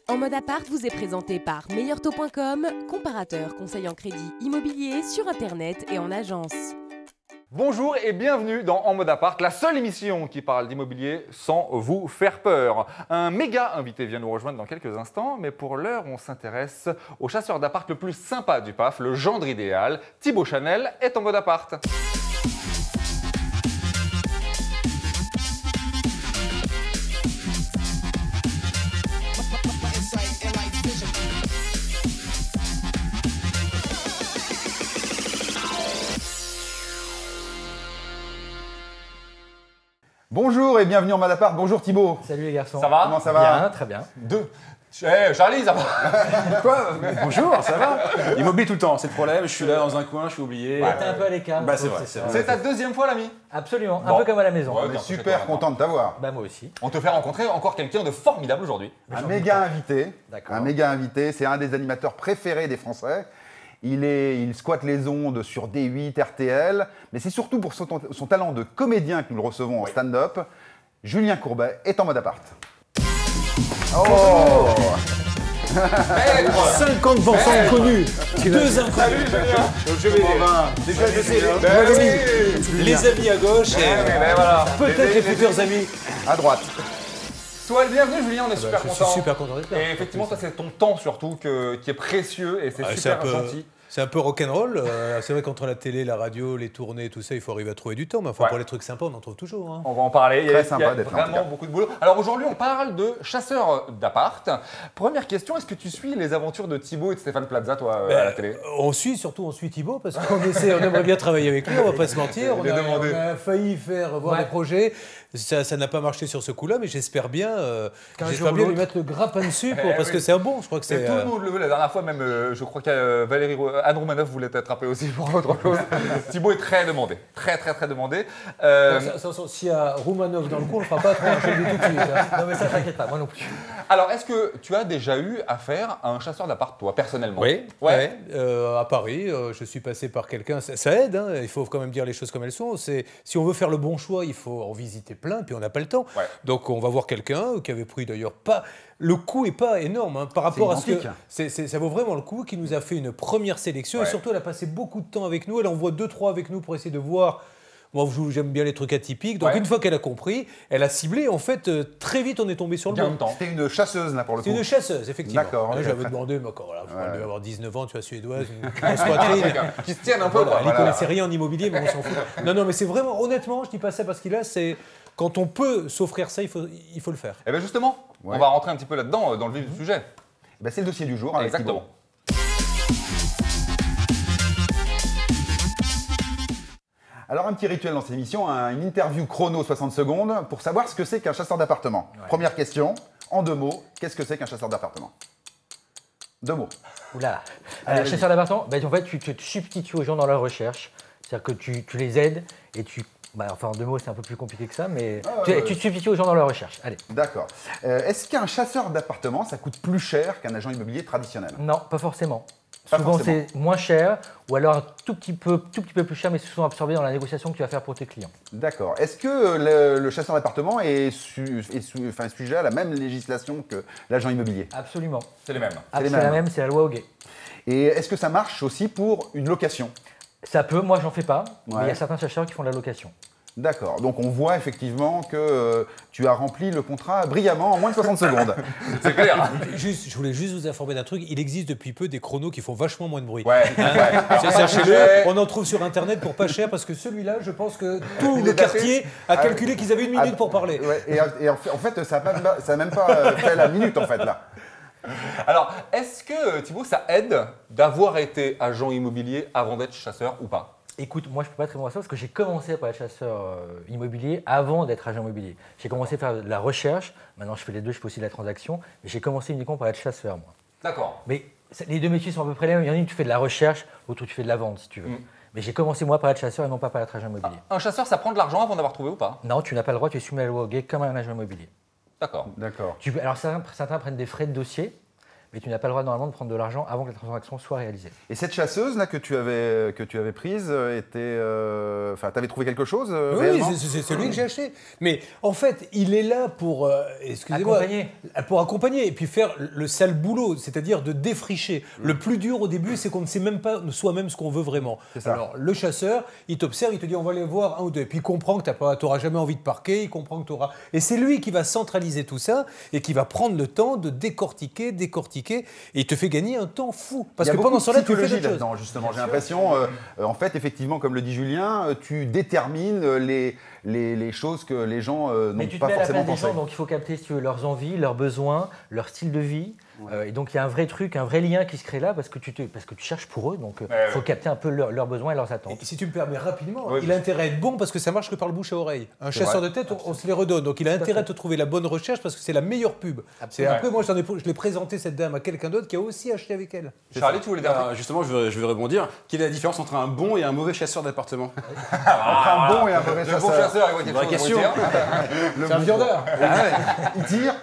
En mode appart vous est présenté par meilleurtaux.com, comparateur conseil en crédit immobilier sur internet et en agence. Bonjour et bienvenue dans En mode appart, la seule émission qui parle d'immobilier sans vous faire peur. Un méga invité vient nous rejoindre dans quelques instants, mais pour l'heure, on s'intéresse au chasseur d'appart le plus sympa du PAF, le gendre idéal. Thibaut Chanel est en mode appart. Bonjour et bienvenue en mode appart. Bonjour Thibaut. Salut les garçons. Ça va? Comment ça va? Bien, très bien. Charlie, ça va? Quoi? Bonjour, ça va? Il m'oublie tout le temps, c'est le problème. Je suis là dans un coin, je suis oublié. T'es un peu à l'écart. Bah, c'est vrai. C'est ta deuxième fois, l'ami? Absolument, Bon. un peu comme à la maison. Ouais, On est t'es super un peu content de t'avoir. Bah moi aussi. On te fait rencontrer encore quelqu'un de formidable aujourd'hui. Un méga invité. D'accord. Un méga invité. C'est un des animateurs préférés des Français. Il squatte les ondes sur D8, RTL, mais c'est surtout pour son talent de comédien que nous le recevons en stand-up. Julien Courbet est en mode appart. Oh 50% inconnus, 2 inconnus. Salut Julien. Déjà, je sais. Les amis à gauche et Voilà. peut-être les futurs amis. À droite. Sois le bienvenu, Julien, on est super Je content. suis super content d'être là. Et effectivement, toi, c'est ton temps surtout qui est précieux et c'est super gentil. C'est un peu rock'n'roll. C'est vrai qu'entre la télé, la radio, les tournées, tout ça, il faut arriver à trouver du temps. Mais enfin, Ouais. pour les trucs sympas, on en trouve toujours. Hein. On va en parler. Très sympa il y a d'être là, en tout vraiment cas. beaucoup de boulot. Alors aujourd'hui, on parle de chasseurs d'appart. Première question, est-ce que tu suis les aventures de Thibaut et de Stéphane Plaza, toi, à la télé? On suit Thibaut parce qu'on on aimerait bien travailler avec lui, on va pas se mentir. Il est demandé. On a failli faire voir des projets. Ça n'a pas marché sur ce coup-là, mais j'espère bien, lui mettre le grappin dessus parce que c'est un bon. Je crois que c'est. Tout le monde le veut. La dernière fois, même, je crois que Anne Romanoff voulait t'attraper aussi pour autre chose. Thibaut est très demandé. Très demandé. S'il y a Romanov dans le coup, on ne fera pas trop un jeu tout de suite. Hein. Non mais ça t'inquiète pas, moi non plus. Alors, est-ce que tu as déjà eu affaire à un chasseur d'appart, toi, personnellement? Oui, Ouais. à Paris, je suis passé par quelqu'un. Ça aide, hein, il faut quand même dire les choses comme elles sont. Si on veut faire le bon choix, il faut en visiter plein, puis on n'a pas le temps. Ouais. Donc on va voir quelqu'un qui avait pris d'ailleurs pas. Le coût n'est pas énorme hein, par rapport à ce que. identique. Ça vaut vraiment le coup, qui nous a fait une première sélection. Ouais. Et surtout, elle a passé beaucoup de temps avec nous. Elle envoie 2-3 avec nous pour essayer de voir. Moi, j'aime bien les trucs atypiques. Donc, Ouais. une fois qu'elle a compris, elle a ciblé. En fait, très vite, on est tombé sur le Gain bon. de temps. C'était une chasseuse là pour le coup. C'est une chasseuse, effectivement. D'accord, ok, J'avais très- demandé, mais encore, voilà, elle devait avoir 19 ans, tu vois, suédoise, une grosse Ah, poitrine. quelqu'un qui se tienne un peu. Voilà, quoi. elle ne Voilà. connaissait rien en immobilier, mais on s'en fout. Non, mais c'est vraiment, honnêtement, je dis pas ça parce qu'il a, c'est quand on peut s'offrir ça, il faut le faire. Eh bien justement, Ouais. on va rentrer un petit peu là-dedans, dans le vif du sujet. Ben, c'est le dossier du jour avec Exactement. Thibaut. Alors un petit rituel dans cette émission, une interview chrono 60 secondes pour savoir ce que c'est qu'un chasseur d'appartement. Première question, en 2 mots, qu'est-ce que c'est qu'un chasseur d'appartement? 2 mots. Oula. Chasseur d'appartement, bah, en fait tu te substitues aux gens dans leur recherche. C'est-à-dire que tu les aides et enfin en 2 mots c'est un peu plus compliqué que ça, mais tu te substitues aux gens dans leur recherche. Allez. D'accord. Est-ce qu'un chasseur d'appartement, ça coûte plus cher qu'un agent immobilier traditionnel? Non, pas forcément. Pas Souvent forcément. c'est moins cher ou alors un tout petit peu plus cher, mais c'est souvent absorbé dans la négociation que tu vas faire pour tes clients. D'accord. Est-ce que le chasseur d'appartement est sujet à la même législation que l'agent immobilier? Absolument. C'est les mêmes. Ah, les c'est la mêmes. même, c'est la loi Hoguet. Et est-ce que ça marche aussi pour une location? Ça peut, moi j'en fais pas, mais il y Ouais. a certains chasseurs qui font de la location. D'accord. Donc on voit effectivement que tu as rempli le contrat brillamment en moins de 60 secondes. C'est clair. Je voulais juste vous informer d'un truc, il existe depuis peu des chronos qui font vachement moins de bruit. Ouais. Sachez-le, on en trouve sur internet pour pas cher parce que celui-là, je pense que tout Il le est daté. quartier a calculé qu'ils avaient 1 minute pour parler. Ouais, et en fait, ça n'a même pas fait la minute en fait là. Alors, est-ce que Thibaut, ça aide d'avoir été agent immobilier avant d'être chasseur ou pas? Écoute, moi je peux pas très bien ça parce que j'ai commencé par être chasseur immobilier avant d'être agent immobilier. J'ai commencé à faire de la recherche, maintenant je fais les deux, je fais aussi de la transaction, mais j'ai commencé uniquement par être chasseur moi. D'accord. Mais les deux métiers sont à peu près les mêmes, il y en a une tu fais de la recherche, l'autre tu fais de la vente si tu veux. Mais j'ai commencé moi par être chasseur et non pas par être agent immobilier. Un chasseur, ça prend de l'argent avant d'avoir trouvé ou pas? Non, tu n'as pas le droit, tu es soumis à la loi Hoguet comme un agent immobilier. D'accord. D'accord. Alors certains prennent des frais de dossier, mais tu n'as pas le droit normalement de prendre de l'argent avant que la transaction soit réalisée. Et cette chasseuse là que tu avais prise était, enfin, t'avais trouvé quelque chose Oui, réellement c'est celui que j'ai acheté. Mais en fait, il est là pour, excusez-moi, pour accompagner et puis faire le sale boulot, c'est-à-dire de défricher. Le plus dur au début, c'est qu'on ne sait même pas soi-même ce qu'on veut vraiment. ça. Alors, le chasseur, il t'observe, il te dit on va aller voir un ou deux. Et puis il comprend que tu n'auras jamais envie de parquer, il comprend que tu auras. Et c'est lui qui va centraliser tout ça et qui va prendre le temps de décortiquer, et il te fait gagner un temps fou. Parce que pendant ce temps-là, tu fais d'autres choses. là-dedans, justement. J'ai l'impression, en fait, effectivement, comme le dit Julien, tu détermines les choses que les gens n'ont pas forcément pensé. Donc il faut capter si tu veux, leurs envies, leurs besoins, leur style de vie. Et donc il y a un vrai truc, un vrai lien qui se crée là parce que tu cherches pour eux. Donc il faut capter un peu leurs besoins et leurs attentes. Et si tu me permets rapidement, il a intérêt à être bon parce que ça marche que par le bouche à oreille. Un chasseur de tête, on se les redonne. Donc il a intérêt à te trouver la bonne recherche parce que c'est la meilleure pub. Après, moi, je l'ai présenté cette dame à quelqu'un d'autre qui a aussi acheté avec elle. Charlie, tu voulais dire Justement, je veux rebondir. Quelle est la différence entre un bon et un mauvais chasseur d'appartement? Entre un bon et un mauvais Le bon chasseur. chasseur, il voit quelque chose. C'est un viandeur. Il tire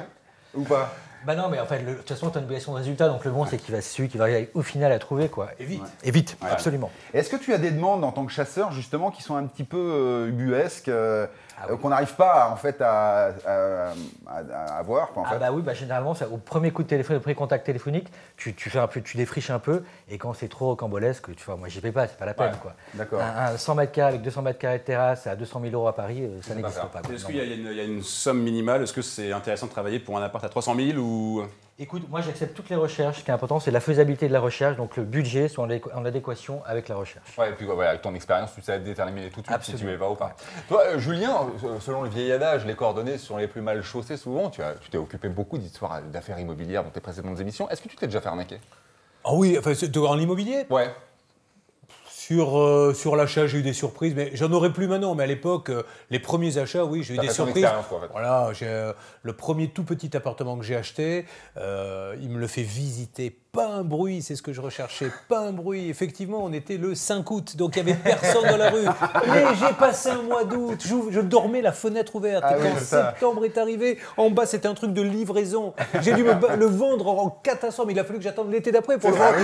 ou pas? Bah non, mais en fait, de toute façon, tu as une obligation de résultat, donc le bon, c'est celui qui va arriver au final à trouver, quoi. Et vite. Et vite, absolument. Est-ce que tu as des demandes en tant que chasseur, justement, qui sont un petit peu ubuesques, qu'on n'arrive pas, en fait, à avoir, quoi, en fait. Bah oui, généralement, au premier coup de téléphone, au premier contact téléphonique, tu défriches un peu, et quand c'est trop rocambolesque, tu vois, moi, j'y vais pas, c'est pas la peine, quoi. D'accord. Un 100 mètres carrés avec 200 mètres carrés de terrasse à 200 000 € à Paris, ça n'existe pas. Est-ce qu'il y a une somme minimale? Est-ce que c'est intéressant de travailler pour un appart à 300 000 ou... Écoute, moi j'accepte toutes les recherches. Ce qui est important, c'est la faisabilité de la recherche, donc le budget soit en adéquation avec la recherche. Ouais, et puis avec ton expérience, tu sais déterminer tout de suite si tu y vas ou pas. Toi, Julien, selon le vieil adage, les coordonnées sont les plus mal chaussées souvent. Tu t'es occupé beaucoup d'histoires d'affaires immobilières dans tes précédentes émissions. Est-ce que tu t'es déjà fait arnaquer? Ah oui, enfin, dans l'immobilier. Ouais. Sur l'achat, j'ai eu des surprises, mais j'en aurais plus maintenant. Mais à l'époque, les premiers achats, oui, j'ai eu des surprises. Quoi, en fait. Voilà, le premier tout petit appartement que j'ai acheté, il me le fait visiter. Pas un bruit, c'est ce que je recherchais, pas un bruit. Effectivement, on était le 5 août, donc il n'y avait personne dans la rue. Mais j'ai passé un mois d'août, je dormais la fenêtre ouverte. Et quand septembre est arrivé, en bas, c'était un truc de livraison. J'ai dû le vendre en catastrophe, mais il a fallu que j'attende l'été d'après pour le vendre.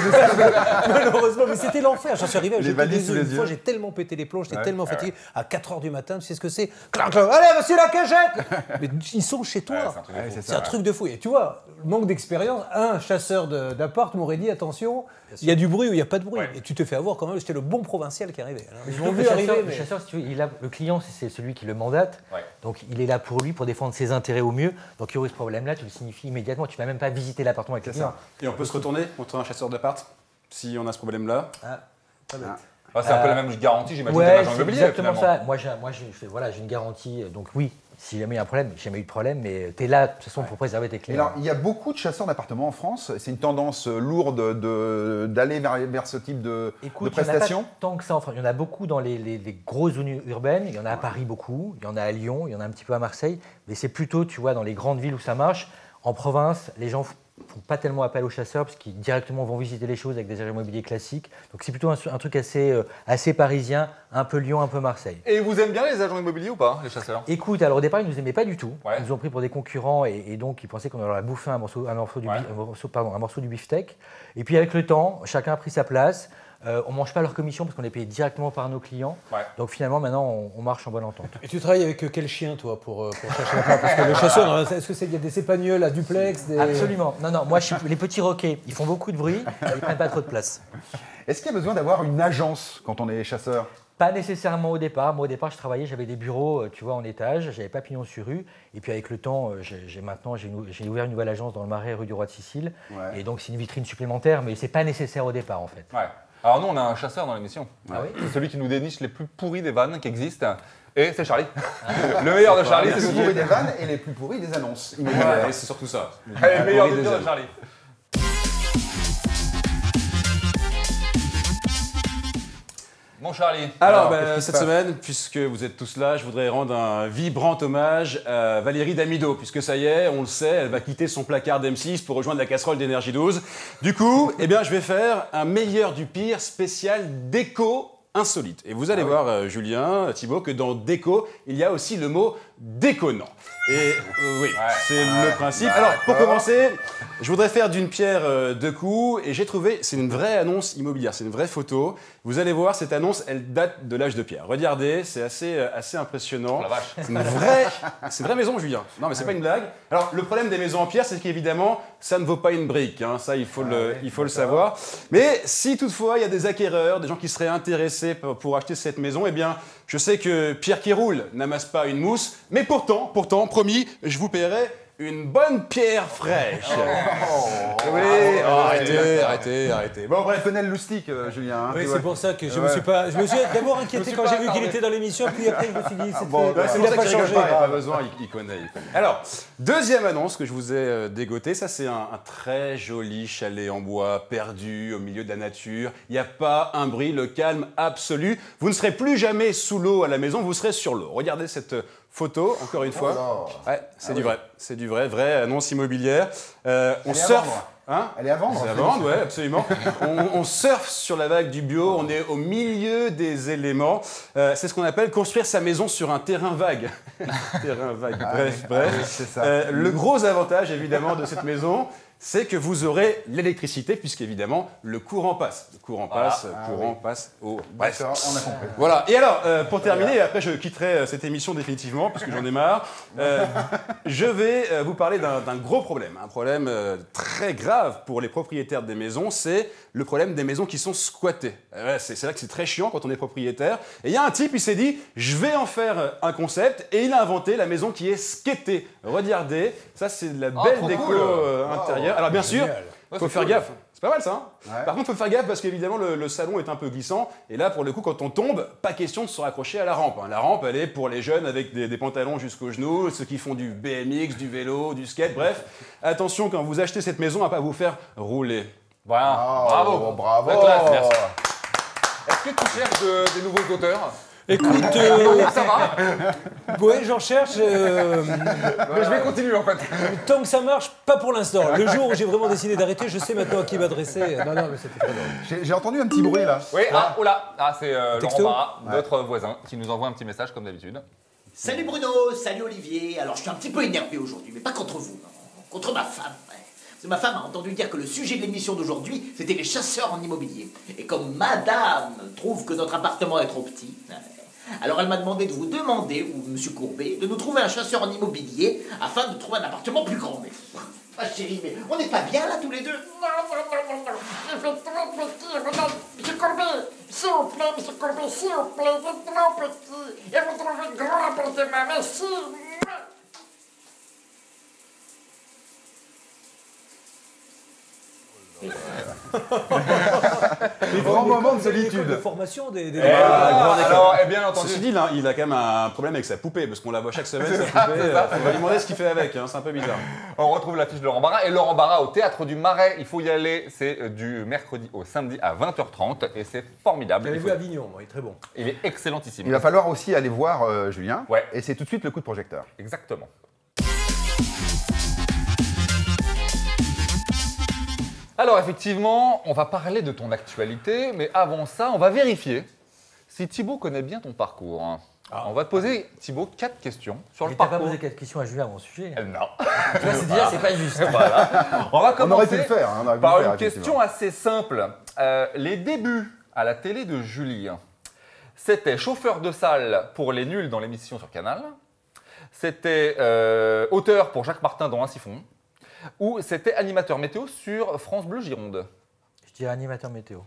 Malheureusement, mais c'était l'enfer. J'en suis arrivé à jeter des œufs. Une fois, j'ai tellement pété les plombs, j'étais tellement fatigué. À 4 h du matin, tu sais ce que c'est? Allez, monsieur la cagette! Mais ils sont chez toi. C'est un truc de fou. Et tu vois, manque d'expérience, un chasseur d'appart m'aurait dit attention, il y a du bruit ou il n'y a pas de bruit. Et tu te fais avoir quand même, c'était le bon provincial qui arrivait. Ils m'ont vu arriver. Le chasseur, si tu veux, le client, c'est celui qui le mandate. Donc il est là pour lui, pour défendre ses intérêts au mieux. Donc il y aurait ce problème-là, tu le signifies immédiatement. Tu ne vas même pas visiter l'appartement avec le client. Et on peut se retourner contre un chasseur d'appart si on a ce problème-là? C'est un peu la même garantie, j'imagine, Ouais, qu'un agent c'est immobilier. exactement ça. Moi, j'ai une garantie. Donc oui, si jamais il y a un problème, j'ai jamais eu de problème, mais tu es là de toute façon pour préserver tes clients. Alors, il y a beaucoup de chasseurs d'appartements en France. C'est une tendance lourde d'aller vers ce type de prestations. Il n'y en a pas tant que ça en France. Il y en a beaucoup dans les grosses zones urbaines. Il y en a à Paris beaucoup. Il y en a à Lyon. Il y en a un petit peu à Marseille. Mais c'est plutôt, tu vois, dans les grandes villes où ça marche. En province, les gens font pas tellement appel aux chasseurs parce qu'ils directement vont visiter les choses avec des agents immobiliers classiques. Donc c'est plutôt un truc assez parisien, un peu Lyon, un peu Marseille. Et vous aimez bien les agents immobiliers ou pas, les chasseurs? Écoute, alors au départ, ils ne nous aimaient pas du tout. Ils nous ont pris pour des concurrents et donc ils pensaient qu'on aurait bouffé un morceau du beefsteak. Et puis avec le temps, chacun a pris sa place. On ne mange pas leur commission parce qu'on est payé directement par nos clients. Donc finalement, maintenant, on marche en bonne entente. Et tu travailles avec quel chien, toi, pour chercher la part? Parce que le chasseur, est-ce qu'il y a des cépagnols à duplex Absolument. Non, moi, les petits roquets, ils font beaucoup de bruit, ils ne prennent pas trop de place. Est-ce qu'il y a besoin d'avoir une agence quand on est chasseur? Pas nécessairement au départ. Moi, au départ, je travaillais, j'avais des bureaux, tu vois, en étage, j'avais pas pignon sur rue. Et puis avec le temps, j'ai ouvert une nouvelle agence dans le Marais, rue du Roi de Sicile. Et donc, c'est une vitrine supplémentaire, mais c'est pas nécessaire au départ, en fait. Alors nous, on a un chasseur dans l'émission. C'est celui qui nous déniche les plus pourris des vannes qui existent. Et c'est Charlie. Le meilleur de Charlie, c'est les plus pourris des vannes et les plus pourris des annonces. Et c'est surtout ça. Le meilleur de Charlie. Mon Charlie. Alors cette semaine, puisque vous êtes tous là, je voudrais rendre un vibrant hommage à Valérie Damido, puisque ça y est, on le sait, elle va quitter son placard d'M6 pour rejoindre la casserole d'Énergie 12. Du coup, je vais faire un meilleur du pire spécial déco insolite. Et vous allez voir, Julien, Thibaut, que dans déco, il y a aussi le mot déconnant. Et oui, c'est le principe. Alors, pour commencer, je voudrais faire d'une pierre deux coups. Et j'ai trouvé, c'est une vraie annonce immobilière, c'est une vraie photo. Vous allez voir, cette annonce, elle date de l'âge de pierre. Regardez, c'est assez impressionnant. Oh la vache. C'est une vraie maison, Julien. Non, mais c'est pas une blague. Alors, le problème des maisons en pierre, c'est qu'évidemment, ça ne vaut pas une brique. Hein. Ça, il faut le savoir. Mais si toutefois, il y a des acquéreurs, des gens qui seraient intéressés pour acheter cette maison, eh bien, je sais que pierre qui roule n'amasse pas une mousse. Mais pourtant, promis, je vous paierai une bonne pierre fraîche. Oui, arrêtez. Bon, bref, connais le loustic, Julien. Hein, Oui, c'est pour ça que je me suis d'abord inquiété quand j'ai vu qu'il était dans l'émission, puis après je me suis dit, c'est il n'a pas changé. Pas besoin, il connaît. Alors, deuxième annonce que je vous ai dégotée, ça c'est un très joli chalet en bois, perdu au milieu de la nature. Il n'y a pas un bruit, le calme absolu. Vous ne serez plus jamais sous l'eau à la maison, vous serez sur l'eau. Regardez cette photo, encore une fois. Ouais, c'est du vrai, vraie annonce immobilière. On surfe. Hein? Elle est à vendre. C'est à vendre, oui, absolument. on surfe sur la vague du bio, on est au milieu des éléments. C'est ce qu'on appelle construire sa maison sur un terrain vague. Terrain vague, bref. C'est ça. Le gros avantage, évidemment, de cette maison, c'est que vous aurez l'électricité, puisqu'évidemment, le courant passe. Le courant passe au... Bref. D'accord, on a compris. Voilà. Et alors, pour terminer, et après je quitterai cette émission définitivement, parce que j'en ai marre, je vais vous parler d'un gros problème. Un problème très grave pour les propriétaires des maisons, c'est le problème des maisons qui sont squattées. C'est là que c'est très chiant quand on est propriétaire. Et il y a un type, il s'est dit, je vais en faire un concept, et il a inventé la maison qui est skattée. Regardez, ça c'est de la belle déco intérieure. Alors bien sûr, il faut faire gaffe. C'est pas mal ça. Hein. Par contre, il faut faire gaffe parce qu'évidemment, le salon est un peu glissant. Et là, pour le coup, quand on tombe, pas question de se raccrocher à la rampe. Hein. La rampe, elle est pour les jeunes avec des pantalons jusqu'aux genoux, ceux qui font du BMX, du vélo, du skate, bref. Attention, quand vous achetez cette maison, à pas vous faire rouler. Voilà. Bravo. La classe, merci. Est-ce que tu cherches des nouveaux auteurs? Écoute, Ça va? ouais, j'en cherche. Mais je vais continuer en fait. Tant que ça marche, pas pour l'instant. Le jour où j'ai vraiment décidé d'arrêter, je sais maintenant à qui m'adresser. Non, mais c'était très drôle. J'ai entendu un petit bruit là. Oui, c'est Laurent Texto Barra, notre voisin, qui nous envoie un petit message comme d'habitude. Salut Bruno, salut Olivier. Alors je suis un petit peu énervé aujourd'hui, mais pas contre vous, non. Contre ma femme. Ouais. Parce que ma femme a entendu dire que le sujet de l'émission d'aujourd'hui, c'était les chasseurs en immobilier. Et comme madame trouve que notre appartement est trop petit, alors elle m'a demandé de vous demander, ou monsieur Courbet, de nous trouver un chasseur en immobilier afin de trouver un appartement plus grand. Mais, ah chérie, mais on n'est pas bien là tous les deux? Non. Il fait trop petit. Regarde, monsieur Courbet, s'il vous plaît, monsieur Courbet, s'il vous plaît, c'est trop petit. Et vous trouvez grand appartement, merci. Grand moment de De solitude. formation des Alors, bien entendu. Ceci dit, il a quand même un problème avec sa poupée, parce qu'on la voit chaque semaine, sa poupée. On va lui demander ce qu'il fait avec, hein, c'est un peu bizarre. On retrouve l'affiche de Laurent Barra. Et Laurent Barra au Théâtre du Marais, il faut y aller. C'est du mercredi au samedi à 20h30 et c'est formidable. J'avais vu Avignon, moi, il est très bon. Il est excellentissime. Il va falloir aussi aller voir Julien. Ouais. Et c'est tout de suite le coup de projecteur. Exactement. Alors effectivement, on va parler de ton actualité, mais avant ça, on va vérifier si Thibaut connaît bien ton parcours. On va te poser, Thibaut, 4 questions sur le Mais t'as pas parcours. posé 4 questions à Julien à mon sujet. Non. Tu vois, c'est déjà, c'est pas juste. Voilà. On va On aurait pu commencer le faire. On aurait pu par le faire, une question assez simple. Les débuts à la télé de Julie, c'était chauffeur de salle pour les nuls dans l'émission sur Canal, c'était auteur pour Jacques Martin dans Un siphon, ou c'était animateur météo sur France Bleu Gironde. Je dirais animateur météo.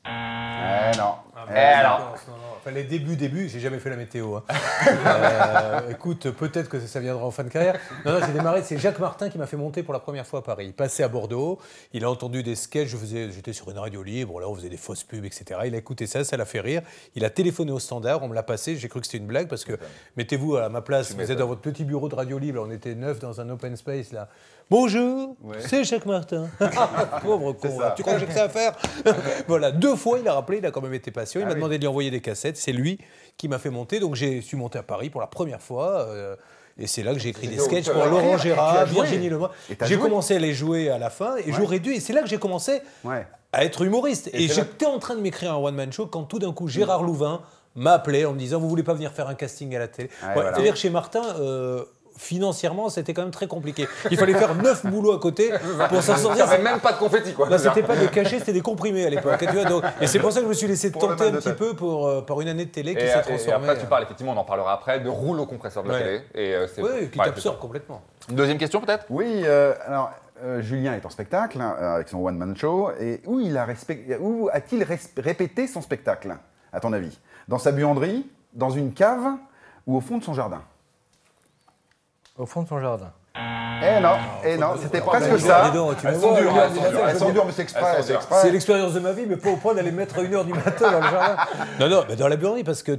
Non. alors Non. Enfin, les débuts, j'ai jamais fait la météo. Hein. Écoute, peut-être que ça viendra en fin de carrière. Non, j'ai démarré, c'est Jacques Martin qui m'a fait monter pour la première fois à Paris. Il passait à Bordeaux, il a entendu des sketchs, j'étais sur une radio libre, là on faisait des fausses pubs, etc. Il a écouté ça l'a fait rire. Il a téléphoné au standard, on me l'a passé, j'ai cru que c'était une blague parce que, mettez-vous à ma place, vous êtes dans votre petit bureau de radio libre, on était 9 dans un open space là. Bonjour, c'est Jacques Martin. Pauvre con, tu crois que j'ai que ça à faire? Voilà, 2 fois il a rappelé, il a quand même été patient, il m'a demandé de lui envoyer des cassettes, c'est lui qui m'a fait monter, donc j'ai su monter à Paris pour la première fois. Et c'est là que j'ai écrit des sketchs pour Laurent Gérard, Virginie Lemoine. J'ai commencé à les jouer à la fin et j'aurais dû, et c'est là que j'ai commencé à être humoriste. Et j'étais en train de m'écrire un one-man show quand tout d'un coup Gérard Louvain m'a appelé en me disant, vous voulez pas venir faire un casting à la télé? Ouais, Ouais, voilà. c'est-à-dire que chez Martin, financièrement, c'était quand même très compliqué. Il fallait faire 9 boulots à côté pour s'en Il sortir. n'y avait même pas de confetti, quoi. Là, c'était pas des cachets, c'était des comprimés à l'époque. Tu vois, donc, et c'est pour ça que je me suis laissé Pour le tenter un mal de petit tête. peu par une année de télé qui Et, s'est et transformée. après, tu parles, effectivement, on en parlera après, de rouleau compresseur de la Ouais. télé. Et, c'est Oui, qui ouais, t'absorbe complètement. Une deuxième question, peut-être? Oui, alors Julien est en spectacle avec son one-man show. Et où a-t-il répété son spectacle, à ton avis? Dans sa buanderie, dans une cave ou au fond de son jardin? Au fond de son jardin. Eh non, c'était Bah, presque dis ça. donc, tu Elles me sont vois, dures, regarde, elles sont dures. Mais c'est Elles exprès, sont c'est dures. exprès. C'est l'expérience de ma vie, mais pas au point d'aller mettre à 1h du matin dans le jardin. Non, mais dans la buanderie, parce que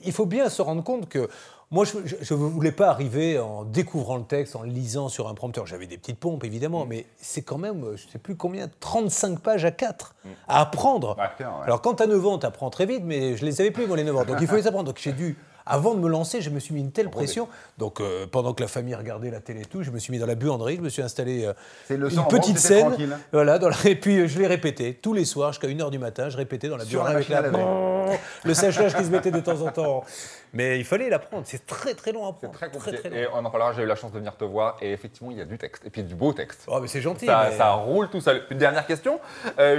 il faut bien se rendre compte que moi, je ne voulais pas arriver en découvrant le texte, en le lisant sur un prompteur. J'avais des petites pompes, évidemment, mais c'est quand même, je ne sais plus combien, 35 pages à 4 à apprendre. Ouais. Alors, quand tu as 9 ans, tu apprends très vite, mais je ne les avais plus, moi, les 9 ans. Donc, il faut les apprendre. Donc, j'ai dû... Avant de me lancer, je me suis mis une telle pression. Donc, pendant que la famille regardait la télé et tout, je me suis mis dans la buanderie, je me suis installé C'est le une sang en petite bronze, c'était scène. tranquille. Voilà, et puis je l'ai répété tous les soirs jusqu'à 1h du matin. Je répétais dans la Sur buanderie la avec machine à laver. le sèche-linge qui se mettait de temps en temps. Mais il fallait l'apprendre. C'est très très long à C'est apprendre. très compliqué. Très, long. Et on en parlera, j'ai eu la chance de venir te voir. Et effectivement, il y a du texte. Et puis du beau texte. Oh, mais c'est gentil. Ça, mais- ça roule tout seul. Une dernière question.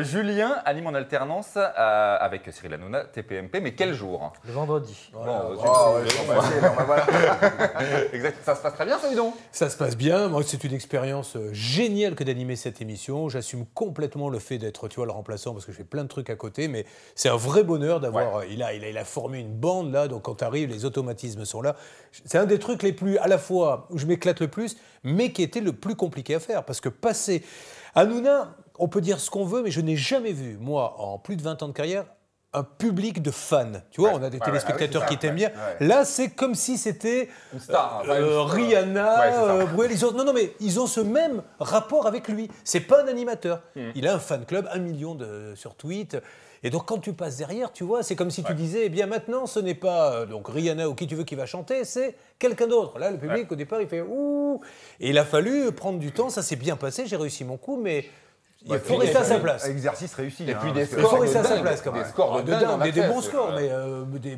Julien anime en alternance avec Cyril Hanouna, TPMP, mais quel jour? Le vendredi. Bon, Oh, ouais, c'est facile, voilà. exact. Ça se passe très bien, ça, dis donc. Ça se passe bien. Moi, c'est une expérience géniale que d'animer cette émission. J'assume complètement le fait d'être, tu vois, le remplaçant parce que je fais plein de trucs à côté. Mais c'est un vrai bonheur d'avoir. Il a formé une bande là. Donc quand tu arrives, les automatismes sont là. C'est un des trucs les plus, à la fois où je m'éclate le plus, mais qui était le plus compliqué à faire parce que passer Hanouna, on peut dire ce qu'on veut, mais je n'ai jamais vu, moi, en plus de 20 ans de carrière, un public de fans. Tu vois, Ouais, on a des ouais, téléspectateurs ouais, qui c'est ça, t'aiment bien. ouais. Là, c'est comme si c'était Une star. Enfin, une star. Rihanna, Ouais, c'est ça. Bruel. Non, mais ils ont ce même rapport avec lui. C'est pas un animateur. Il a un fan club, 1 million sur Tweet. Et donc, quand tu passes derrière, tu vois, c'est comme si tu disais, eh bien maintenant, ce n'est pas donc Rihanna ou qui tu veux qui va chanter, c'est quelqu'un d'autre. Là, le public, au départ, il fait ouh. Et il a fallu prendre du temps. Ça s'est bien passé. J'ai réussi mon coup, mais il faut rester à sa place. Exercice réussi. Et hein, puis des parce que- Il faut scores rester à de sa dingue. place quand même. Des scores de dingue en des accès, bons c'est- scores,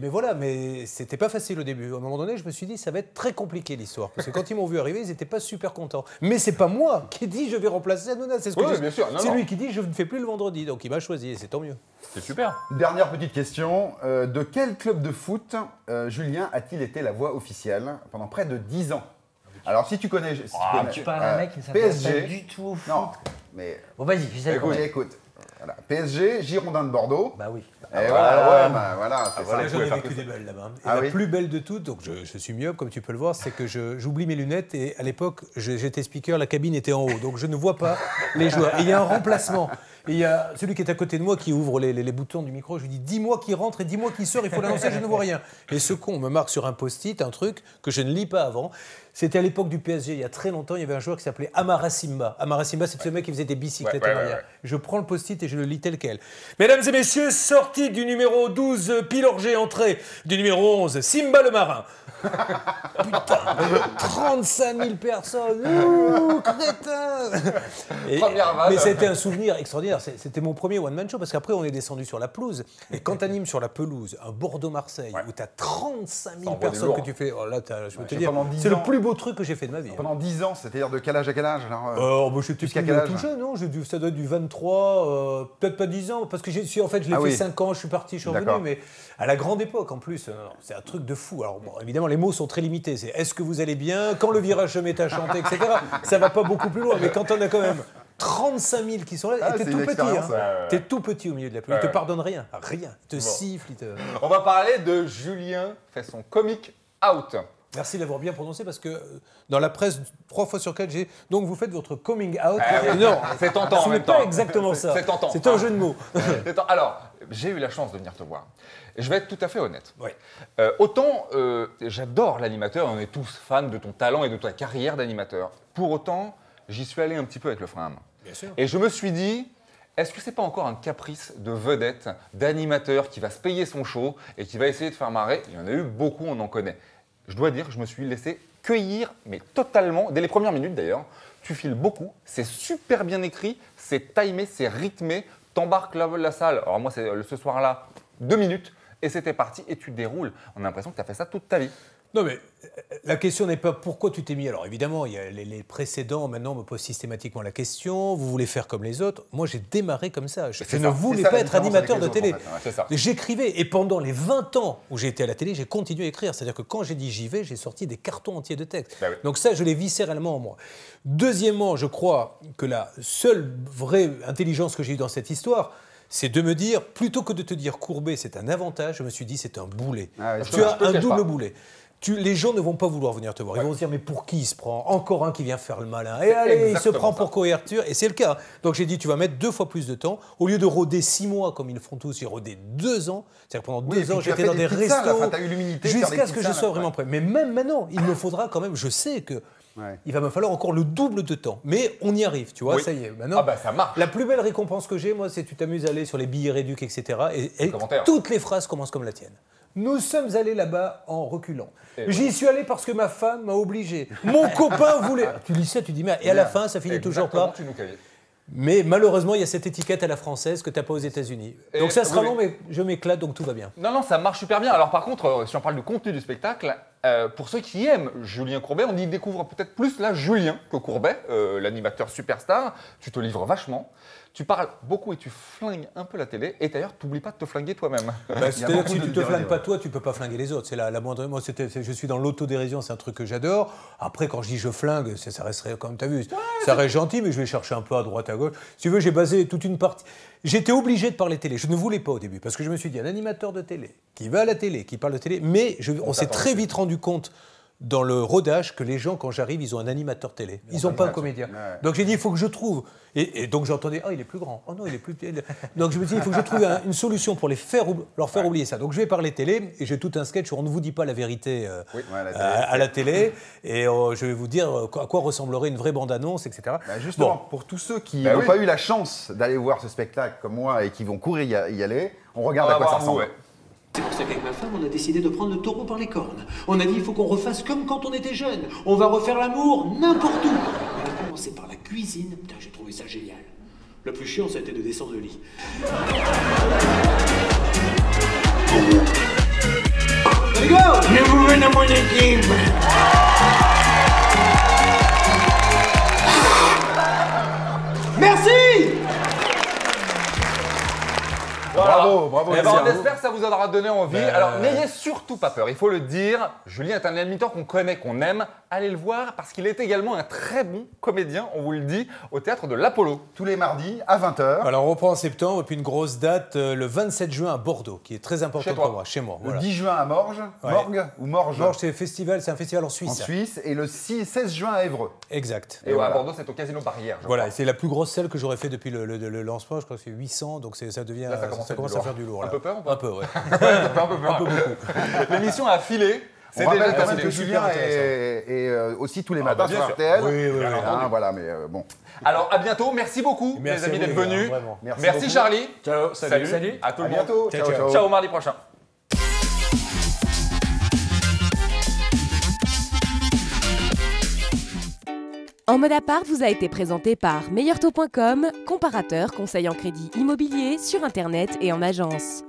mais voilà, mais c'était pas facile au début. À un moment donné, je me suis dit, ça va être très compliqué l'histoire. Parce que quand ils m'ont vu arriver, ils n'étaient pas super contents. Mais c'est pas moi qui dis je vais remplacer Hanouna, c'est ce que Oui, je- bien sûr. Non, c'est non. lui qui dit je ne fais plus le vendredi. Donc il m'a choisi et c'est tant mieux. C'est super. Dernière petite question. De quel club de foot Julien a-t-il été la voix officielle pendant près de 10 ans? Alors, si tu connais. Si Tu parles à un mec qui ne s'intéresse pas PSG. du tout au foot. Non, mais Bon, vas-y, je sais écoute, écoute. Voilà. PSG, Girondins de Bordeaux. Bah oui. Et voilà, voilà, c'est ça. Là, j'en ai faire vécu que des belles là-bas. Et Ah la oui. plus belle de toutes, donc je suis myope comme tu peux le voir, c'est que j'oublie mes lunettes et à l'époque, j'étais speaker, la cabine était en haut, donc je ne vois pas les joueurs. Et il y a un remplacement. Et il y a celui qui est à côté de moi qui ouvre les boutons du micro. Je lui dis dis-moi qui rentre et dis-moi qui sort, il faut l'annoncer, je ne vois rien. Et ce con me marque sur un post-it un truc que je ne lis pas avant. C'était à l'époque du PSG, il y a très longtemps, il y avait un joueur qui s'appelait Amara Simba. Amara Simba, c'est ce mec qui faisait des bicyclettes en arrière. Je prends le post-it et je le lis tel quel. Mesdames et messieurs, sortie du numéro 12, Pilorgé, entrée du numéro 11, Simba le marin. Putain, 35 000 personnes. Ouh, crétin. Et- Première vanne. Mais c'était un souvenir extraordinaire. C'était mon premier one-man show parce qu'après, on est descendu sur la pelouse. Et quand tu animes sur la pelouse un Bordeaux-Marseille où tu as 35 000 envoie du personnes lourd. que tu fais, oh là, je peux te Et dire, pendant 10 c'est le ans- plus beau truc que j'ai fait de ma vie. Pendant 10 ans, c'est-à-dire de quel âge à quel âge alors, Bah, j'étais Jusqu'à plus quel âge tout jeune, non ça doit être du 23, peut-être pas 10 ans, parce que en fait, je l'ai Ah fait oui. 5 ans, je suis parti, je suis revenu, D'accord. mais à la grande époque en plus, c'est un truc de fou. Alors, bon, évidemment, les mots sont très limités. C'est est-ce que vous allez bien, quand le virage se met à chanter, etc. Ça va pas beaucoup plus loin, mais quand on a quand même 35 000 qui sont là, Ah, et t'es c'est tout une petit, expérience, hein. ouais. T'es tout petit au milieu de la pluie, Ouais, ils te ouais. pardonnent rien, rien. Ils te sifflent, ils te... On va parler de Julien fait son comic out. Merci de l'avoir bien prononcé parce que dans la presse, 3 fois sur 4, j'ai donc vous faites votre coming out. oui. Non, C'est tentant en ce n'est même pas temps. exactement ça. C'est tentant. C'est un jeu de mots. Alors, j'ai eu la chance de venir te voir. Et je vais être tout à fait honnête. Ouais. Autant j'adore l'animateur, on est tous fans de ton talent et de ta carrière d'animateur. Pour autant, j'y suis allé un petit peu avec le frein à main. Bien sûr. Et je me suis dit, est-ce que c'est pas encore un caprice de vedette, d'animateur qui va se payer son show et qui va essayer de faire marrer? Il y en a eu beaucoup, on en connaît. Je dois dire que je me suis laissé cueillir, mais totalement, dès les premières minutes d'ailleurs. Tu files beaucoup, c'est super bien écrit, c'est timé, c'est rythmé, t'embarques la salle. Alors moi, c'est ce soir-là, 2 minutes, et c'était parti, et tu déroules. On a l'impression que tu as fait ça toute ta vie. Non, mais la question n'est pas pourquoi tu t'es mis. Alors évidemment, il y a les précédents maintenant me posent systématiquement la question. Vous voulez faire comme les autres. Moi, j'ai démarré comme ça. Je ne voulais pas être animateur de télé. C'est ça. J'écrivais. Et pendant les 20 ans où j'ai été à la télé, j'ai continué à écrire. C'est-à-dire que quand j'ai dit j'y vais, j'ai sorti des cartons entiers de textes. Bah oui. Donc ça, je l'ai viscéralement en moi. Deuxièmement, je crois que la seule vraie intelligence que j'ai eue dans cette histoire, c'est de me dire, plutôt que de te dire Courbet, c'est un avantage, je me suis dit, c'est un boulet. Ah ouais, Tu as un double boulet. Les gens ne vont pas vouloir venir te voir. Ils vont se dire, mais pour qui il se prend? Encore un qui vient faire le malin. Et allez, il se prend pour couverture. Et c'est le cas. Donc j'ai dit, tu vas mettre 2 fois plus de temps. Au lieu de rôder 6 mois comme ils le font tous, j'ai rôdé 2 ans. C'est-à-dire pendant 2 ans, j'étais dans des restos. Jusqu'à ce que je sois vraiment prêt. Mais même maintenant, il me faudra quand même, je sais que il va me falloir encore le double de temps. Mais on y arrive, tu vois, ça y est. Maintenant, ça marche. la plus belle récompense que j'ai, moi, c'est tu t'amuses à aller sur les billets réducs, etc. Et toutes les phrases commencent comme la tienne. Nous sommes allés là-bas en reculant. J'y suis allé parce que ma femme m'a obligé. Mon copain voulait... Tu lis ça, tu dis, mais... Et à la fin, ça finit toujours pas. Mais malheureusement, il y a cette étiquette à la française que tu n'as pas aux États-Unis. Donc ça sera long, mais je m'éclate, donc tout va bien. Non, ça marche super bien. Alors par contre, si on parle du contenu du spectacle, pour ceux qui aiment Julien Courbet, on y découvre peut-être plus là Julien que Courbet, l'animateur superstar. Tu te livres vachement. Tu parles beaucoup et tu flingues un peu la télé. Et d'ailleurs, t'oublies pas de te flinguer toi-même. C'est-à-dire que si tu ne te flingues pas toi, tu ne peux pas flinguer les autres. C'est la moindre. Moi, je suis dans l'autodérision, c'est un truc que j'adore. Après, quand je dis je flingue, ça resterait comme tu as vu. Ça reste gentil, mais je vais chercher un peu à droite, à gauche. Si tu veux, j'ai basé toute une partie. J'étais obligé de parler télé. Je ne voulais pas au début, parce que je me suis dit, un animateur de télé, qui va à la télé, qui parle de télé, mais on s'est très vite rendu compte dans le rodage que les gens, quand j'arrive, ils ont un animateur télé. Ils n'ont pas un comédien. Donc j'ai dit, il faut que je trouve. Et donc j'entendais, il est plus grand. Oh non, il est plus petit. Donc je me dis, il faut que je trouve une solution pour leur faire oublier ça. Donc je vais parler télé, et j'ai tout un sketch où on ne vous dit pas la vérité à la télé. Et je vais vous dire à quoi ressemblerait une vraie bande-annonce, etc. Justement, pour tous ceux qui n'ont pas eu la chance d'aller voir ce spectacle comme moi et qui vont courir y aller, on regarde à quoi ça ressemble. C'est pour ça qu'avec ma femme, on a décidé de prendre le taureau par les cornes. On a dit, il faut qu'on refasse comme quand on était jeune. On va refaire l'amour n'importe où. On a commencé par la cuisine. Putain, j'ai trouvé ça génial. Le plus chiant, c'était de descendre le lit. Allez, go! Je vous veux dans mon équipe. Merci! Voilà. Bravo. On espère que ça vous aura donné envie. Alors n'ayez surtout pas peur, il faut le dire. Julien est un animateur qu'on connaît, qu'on aime. Allez le voir parce qu'il est également un très bon comédien, on vous le dit, au théâtre de l'Apollo. Tous les mardis à 20h. Alors on reprend en septembre et puis une grosse date le 27 juin à Bordeaux, qui est très importante pour moi, chez moi. Le 10 juin à Morges, Morges ou Morges. Morges, c'est un festival en Suisse. En Suisse, et le 16 juin à Évreux. Exact. Et à Bordeaux, c'est au Casino Barrière. Voilà, c'est la plus grosse salle que j'aurais fait depuis le lancement, je crois que c'est 800, donc ça devient, là, ça commence à faire du lourd. Un peu peur ou pas? Un peu, ouais. Un peu beaucoup. L'émission a filé. On rappelle quand même que Julien est aussi tous les matins sur RTL. Oui. Voilà, mais bon. Alors, à bientôt. Merci beaucoup, les amis, d'être venus. Merci Charlie. Ciao, salut. À tout le monde. Bientôt. Ciao, mardi prochain. En mode à part vous a été présenté par meilleurtaux.com, comparateur conseil en crédit immobilier sur Internet et en agence.